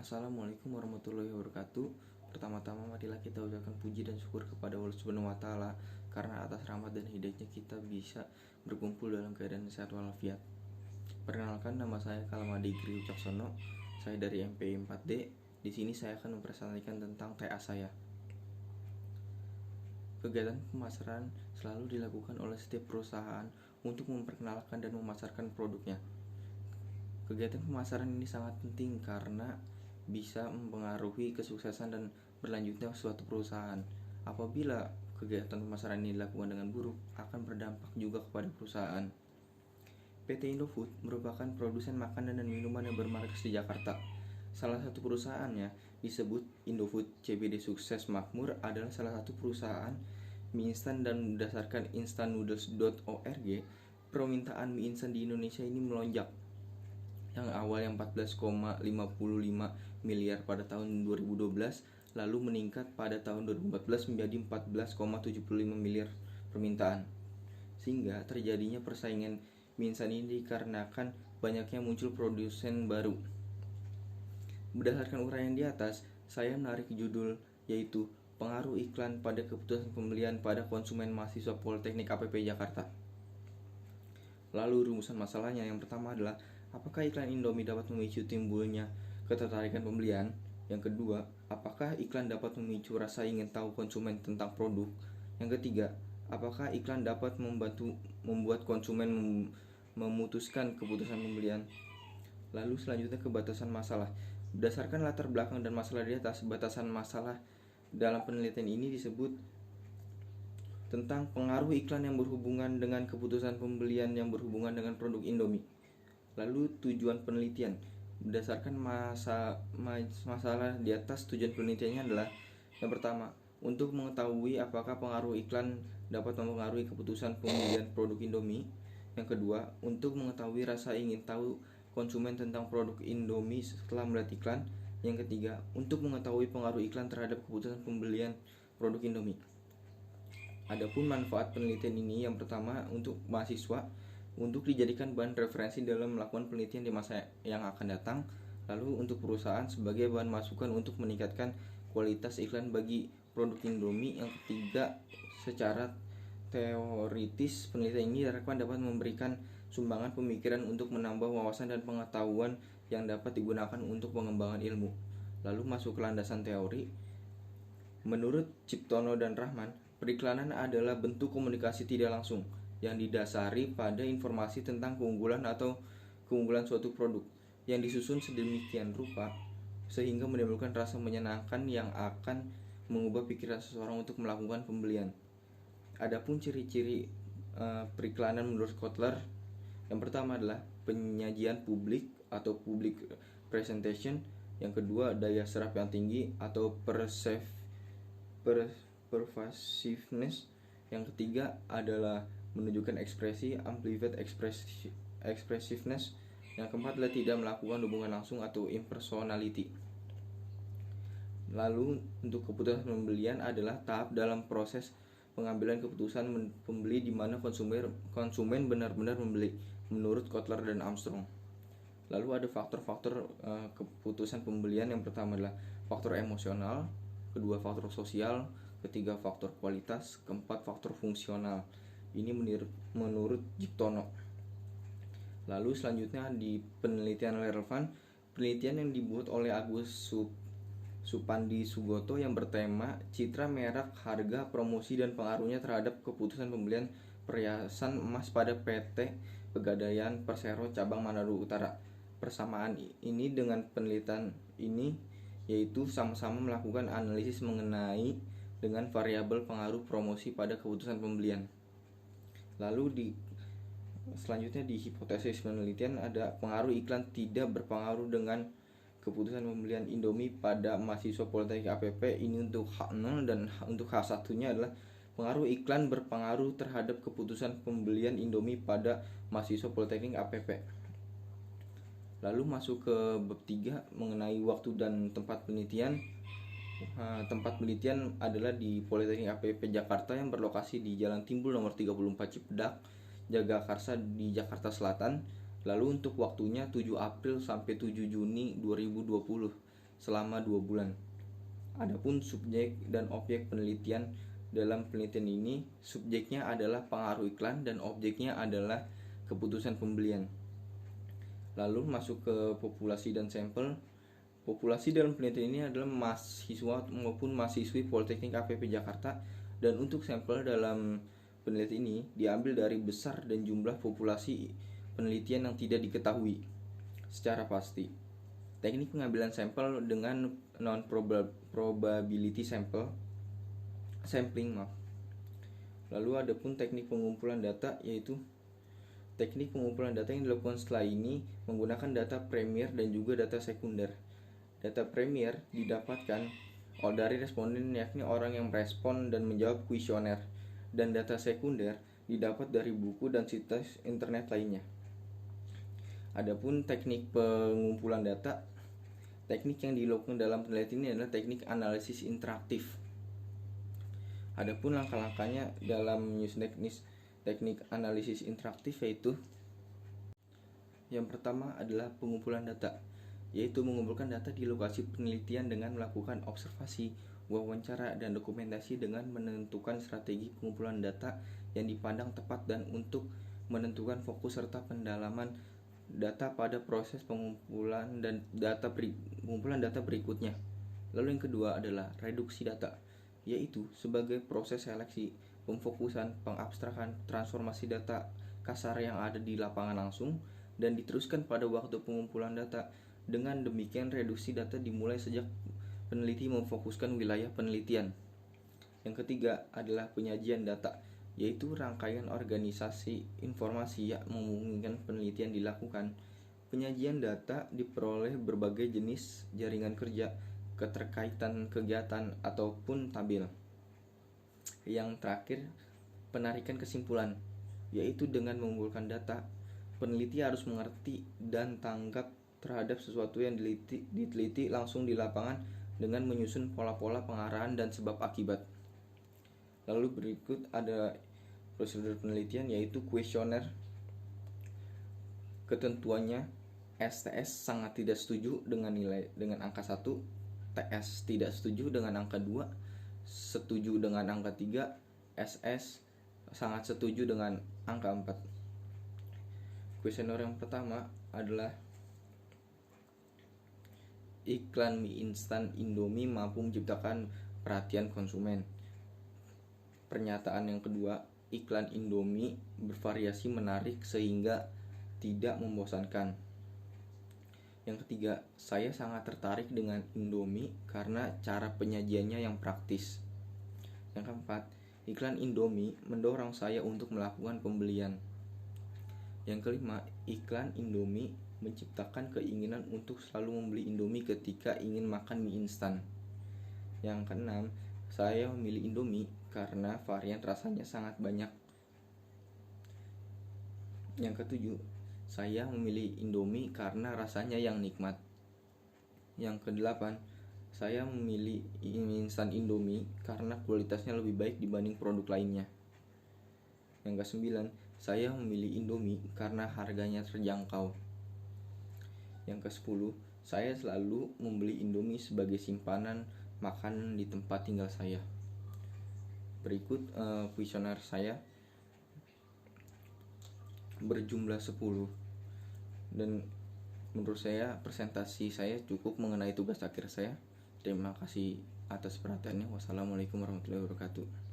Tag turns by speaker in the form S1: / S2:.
S1: Assalamualaikum warahmatullahi wabarakatuh. Pertama-tama marilah kita ucapkan puji dan syukur kepada Allah Subhanahu wa taala karena atas rahmat dan hidayahnya kita bisa berkumpul dalam keadaan sehat walafiat. Perkenalkan, nama saya Kalamadi Gri Ucaksono. Saya dari MPI 4D. Di sini saya akan mempresentasikan tentang TA saya. Kegiatan pemasaran selalu dilakukan oleh setiap perusahaan untuk memperkenalkan dan memasarkan produknya. Kegiatan pemasaran ini sangat penting karena bisa mempengaruhi kesuksesan dan berlanjutnya suatu perusahaan. Apabila kegiatan pemasaran ini dilakukan dengan buruk, akan berdampak juga kepada perusahaan. PT Indofood merupakan produsen makanan dan minuman yang bermarkas di Jakarta. Salah satu perusahaannya disebut Indofood CBD Sukses Makmur adalah salah satu perusahaan mie instan, dan berdasarkan instanoodles.org, permintaan mie instan di Indonesia ini melonjak. Yang awalnya 14,55 miliar pada tahun 2012 lalu meningkat pada tahun 2014 menjadi 14,75 miliar permintaan. Sehingga terjadinya persaingan mie instan ini dikarenakan banyaknya muncul produsen baru. Berdasarkan uraian di atas, saya menarik judul yaitu pengaruh iklan pada keputusan pembelian pada konsumen mahasiswa Politeknik APP Jakarta. Lalu rumusan masalahnya yang pertama adalah apakah iklan Indomie dapat memicu timbulnya ketertarikan pembelian? Yang kedua, apakah iklan dapat memicu rasa ingin tahu konsumen tentang produk? Yang ketiga, apakah iklan dapat membuat konsumen memutuskan keputusan pembelian? Lalu selanjutnya ke batasan masalah. Berdasarkan latar belakang dan masalah di atas, batasan masalah dalam penelitian ini disebut tentang pengaruh iklan yang berhubungan dengan keputusan pembelian yang berhubungan dengan produk Indomie. Lalu tujuan penelitian. Berdasarkan masalah di atas, tujuan penelitiannya adalah yang pertama, untuk mengetahui apakah pengaruh iklan dapat mempengaruhi keputusan pembelian produk Indomie. Yang kedua, untuk mengetahui rasa ingin tahu konsumen tentang produk Indomie setelah melihat iklan. Yang ketiga, untuk mengetahui pengaruh iklan terhadap keputusan pembelian produk Indomie. Adapun manfaat penelitian ini, yang pertama untuk mahasiswa untuk dijadikan bahan referensi dalam melakukan penelitian di masa yang akan datang. Lalu untuk perusahaan sebagai bahan masukan untuk meningkatkan kualitas iklan bagi produk Indomie. Yang ketiga, secara teoritis penelitian ini diharapkan dapat memberikan sumbangan pemikiran untuk menambah wawasan dan pengetahuan yang dapat digunakan untuk pengembangan ilmu. Lalu masuk ke landasan teori. Menurut Ciptono dan Rahman, periklanan adalah bentuk komunikasi tidak langsung yang didasari pada informasi tentang keunggulan atau keunggulan suatu produk yang disusun sedemikian rupa sehingga menimbulkan rasa menyenangkan yang akan mengubah pikiran seseorang untuk melakukan pembelian. Adapun ciri-ciri periklanan menurut Kotler, yang pertama adalah penyajian publik atau public presentation. Yang kedua, daya serap yang tinggi atau pervasiveness. Yang ketiga adalah menunjukkan ekspresi, amplified expressiveness. Yang keempat adalah tidak melakukan hubungan langsung atau impersonality. Lalu untuk keputusan pembelian adalah tahap dalam proses pengambilan keputusan pembeli di mana konsumen benar-benar membeli menurut Kotler dan Armstrong. Lalu ada faktor-faktor keputusan pembelian. Yang pertama adalah faktor emosional, kedua faktor sosial, ketiga faktor kualitas, keempat faktor fungsional. Ini menurut Ciptono. Lalu selanjutnya di penelitian relevan, penelitian yang dibuat oleh Agus Supandi Sugoto yang bertema citra merek, harga, promosi, dan pengaruhnya terhadap keputusan pembelian perhiasan emas pada PT Pegadaian Persero cabang Manado Utara. Persamaan ini dengan penelitian ini yaitu sama-sama melakukan analisis mengenai dengan variabel pengaruh promosi pada keputusan pembelian. Lalu selanjutnya di hipotesis penelitian ada pengaruh iklan tidak berpengaruh dengan keputusan pembelian Indomie pada mahasiswa Politeknik APP. Ini untuk H0, dan untuk H1-nya adalah pengaruh iklan berpengaruh terhadap keputusan pembelian Indomie pada mahasiswa Politeknik APP. Lalu masuk ke bab 3 mengenai waktu dan tempat penelitian. Tempat penelitian adalah di Politeknik APP Jakarta yang berlokasi di Jalan Timbul nomor 34 Cipedak, Jagakarsa di Jakarta Selatan. Lalu untuk waktunya 7 April sampai 7 Juni 2020. selama 2 bulan. Adapun subjek dan objek penelitian dalam penelitian ini, subjeknya adalah pengaruh iklan dan objeknya adalah keputusan pembelian. Lalu masuk ke populasi dan sampel. Populasi dalam penelitian ini adalah mahasiswa maupun mahasiswi Politeknik APP Jakarta, dan untuk sampel dalam penelitian ini diambil dari besar dan jumlah populasi penelitian yang tidak diketahui secara pasti. Teknik pengambilan sampel dengan non-probability sampling. Lalu ada pun teknik pengumpulan data, yaitu teknik pengumpulan data yang dilakukan setelah ini menggunakan data primer dan juga data sekunder. Data primer didapatkan dari responden, yakni orang yang merespon dan menjawab kuesioner, dan data sekunder didapat dari buku dan situs internet lainnya. Adapun teknik pengumpulan data, teknik yang dilakukan dalam penelitian ini adalah teknik analisis interaktif. Adapun langkah-langkahnya dalam teknik analisis interaktif, yaitu yang pertama adalah pengumpulan data, yaitu mengumpulkan data di lokasi penelitian dengan melakukan observasi, wawancara, dan dokumentasi dengan menentukan strategi pengumpulan data yang dipandang tepat dan untuk menentukan fokus serta pendalaman data pada proses pengumpulan data berikutnya. Lalu yang kedua adalah reduksi data, yaitu sebagai proses seleksi, pemfokusan, pengabstrakan, transformasi data kasar yang ada di lapangan langsung dan diteruskan pada waktu pengumpulan data. Dengan demikian, reduksi data dimulai sejak peneliti memfokuskan wilayah penelitian. Yang ketiga adalah penyajian data, yaitu rangkaian organisasi informasi yang memungkinkan penelitian dilakukan. Penyajian data diperoleh berbagai jenis jaringan kerja, keterkaitan kegiatan, ataupun tabel. Yang terakhir, penarikan kesimpulan, yaitu dengan mengumpulkan data, peneliti harus mengerti dan tanggap terhadap sesuatu yang diteliti langsung di lapangan dengan menyusun pola-pola pengarahan dan sebab akibat. Lalu berikut ada prosedur penelitian, yaitu kuesioner. Ketentuannya, STS sangat tidak setuju dengan angka 1, TS tidak setuju dengan angka 2, setuju dengan angka 3, SS sangat setuju dengan angka 4. Kuesioner yang pertama adalah iklan mie instan Indomie mampu menciptakan perhatian konsumen. Pernyataan yang kedua, iklan Indomie bervariasi menarik sehingga tidak membosankan. Yang ketiga, saya sangat tertarik dengan Indomie karena cara penyajiannya yang praktis. Yang keempat, iklan Indomie mendorong saya untuk melakukan pembelian. Yang kelima, iklan Indomie menciptakan keinginan untuk selalu membeli Indomie ketika ingin makan mie instan. Yang keenam, saya memilih Indomie karena varian rasanya sangat banyak. Yang ketujuh, saya memilih Indomie karena rasanya yang nikmat. Yang kedelapan, saya memilih mie instan Indomie karena kualitasnya lebih baik dibanding produk lainnya. Yang kesembilan, saya memilih Indomie karena harganya terjangkau. Yang ke-10, saya selalu membeli Indomie sebagai simpanan makanan di tempat tinggal saya. Berikut kuesioner saya berjumlah 10, dan menurut saya presentasi saya cukup mengenai tugas akhir saya. Terima kasih atas perhatiannya. Wassalamualaikum warahmatullahi wabarakatuh.